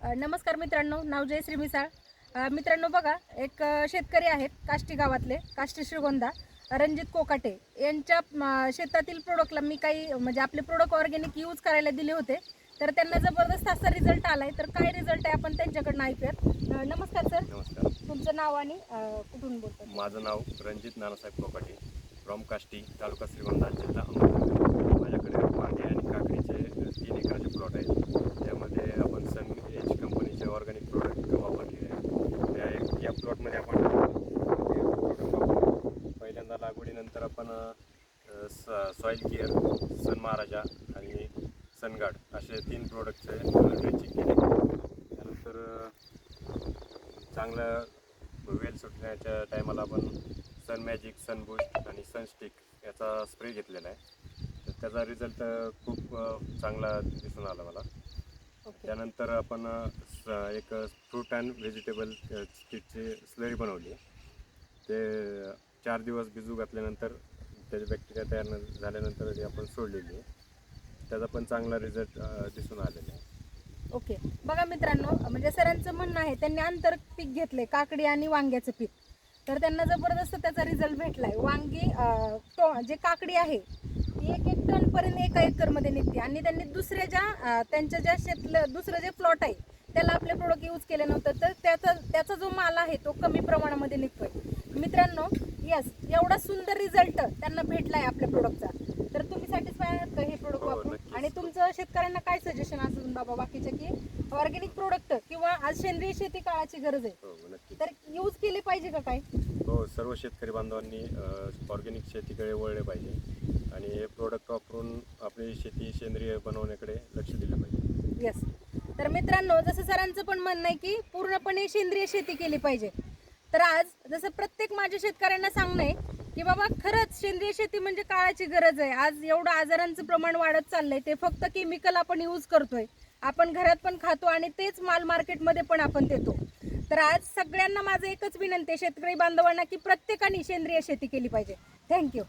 नमस्कार मित्रांनो, नाव जयश्री मिसाळ. मित्रांनो बघा, एक शेतकरी आहेत काष्टी गावातले, काष्टी श्रीगोंदा, रणजित कोकाटे यांच्या शेतातील प्रोडक्टला मी काही म्हणजे आपले प्रोडक्ट ऑर्गॅनिक यूज करायला दिले होते. तर त्यांना जबरदस्त असा रिझल्ट आलाय. तर काय रिझल्ट आहे आपण त्यांच्याकडून ऐकूयात. नमस्कार सर. नमस्कार. तुमचं नाव आणि कुठून बोलतात? माझं नाव रणजित नानासाहेब कोकाटे, फ्रॉम काष्टी, तालुका श्रीगोंदा, जिल्हा अहमदनगर. माझ्याकडे वांगे आणि काकडीचे 3 एकराचे प्लॉट आहेत. त्यामध्ये आपण सन एज कंपनीचे ऑर्गॅनिक प्रोडक्ट वापरलेले आहेत. या प्लॉटमध्ये आपण प्रोडक्ट वापरतो. पहिल्यांदा लागवडीनंतर आपण सॉईल केअर, सन महाराजा आणि सनगार्ड असे 3 प्रोडक्टचे ड्रेंचिंग केले. त्यानंतर चांगलं वेल सुटण्याच्या टायमाला आपण सन मॅजिक, सन बूस्ट आणि सनस्टिक याचा स्प्रे घेतलेला आहे. तर त्याचा रिझल्ट खूप चांगला दिसून आला मला. त्यानंतर आपण एक फ्रूट अँड व्हेजिटेबल स्टिकची स्लरी बनवली. ते 4 दिवस भिजू घातल्यानंतर त्याचे बॅक्टेरिया तयार झाल्यानंतर ते आपण सोडलेली आहे. त्याचा पण चांगला रिझल्ट दिसून आलेला आहे. ओके, बघा मित्रांनो, म्हणजे सरांचं म्हणणं आहे त्यांनी आंतर पीक घेतले, काकडी आणि वांग्याचं पीक. तर त्यांना जबरदस्त त्याचा रिझल्ट भेटलाय. वांगी जे काकडी आहे ती 1 टन पर्यंत 1 एकरमध्ये निघते. आणि त्यांनी दुसऱ्या ज्या त्यांच्या ज्या शेतलं दुसरं जे प्लॉट आहे त्याला आपले प्रोडक्ट यूज केले नव्हतं, तर त्याचा जो माल आहे तो कमी प्रमाणामध्ये निघतोय. मित्रांनो, यस, एवढा सुंदर रिझल्ट त्यांना भेटलाय आपल्या प्रोडक्टचा. तर तुम्ही सॅटिस्फाय आहात का हे प्रोडक्ट वापरून? आणि तुमचं शेतकऱ्यांना काय सजेशन असेल बाबा बाकीचे, की ऑर्गॅनिक प्रोडक्ट किंवा आज सेंद्रिय शेती काळाची गरज आहे, तर यूज केली पाहिजे का काय? हो, सर्व शेतकरी बांधवांनी ऑर्गॅनिक शेतीकडे वळले पाहिजे आणि हे प्रोडक्ट वापरून आपली शेती सेंद्रिय बनवण्याकडे लक्ष दिलं पाहिजे. येस. तर मित्रांनो, जसं सरांचं पण म्हणणं आहे की पूर्णपणे सेंद्रिय शेती केली पाहिजे. तर आज जसं प्रत्येक माझ्या शेतकऱ्यांना सांगणं आहे की बाबा खरंच सेंद्रिय शेती म्हणजे काळाची गरज आहे. आज एवढं आजारांचं प्रमाण वाढत चाललंय, ते फक्त केमिकल आपण यूज करतोय. आपण घरात पण खातो आणि तेच माल मार्केटमध्ये पण आपण देतो. तर आज सगळ्यांना माझं एकच विनंती आहे शेतकरी बांधवांना, की प्रत्येकाने सेंद्रिय शेती केली पाहिजे. थँक्यू.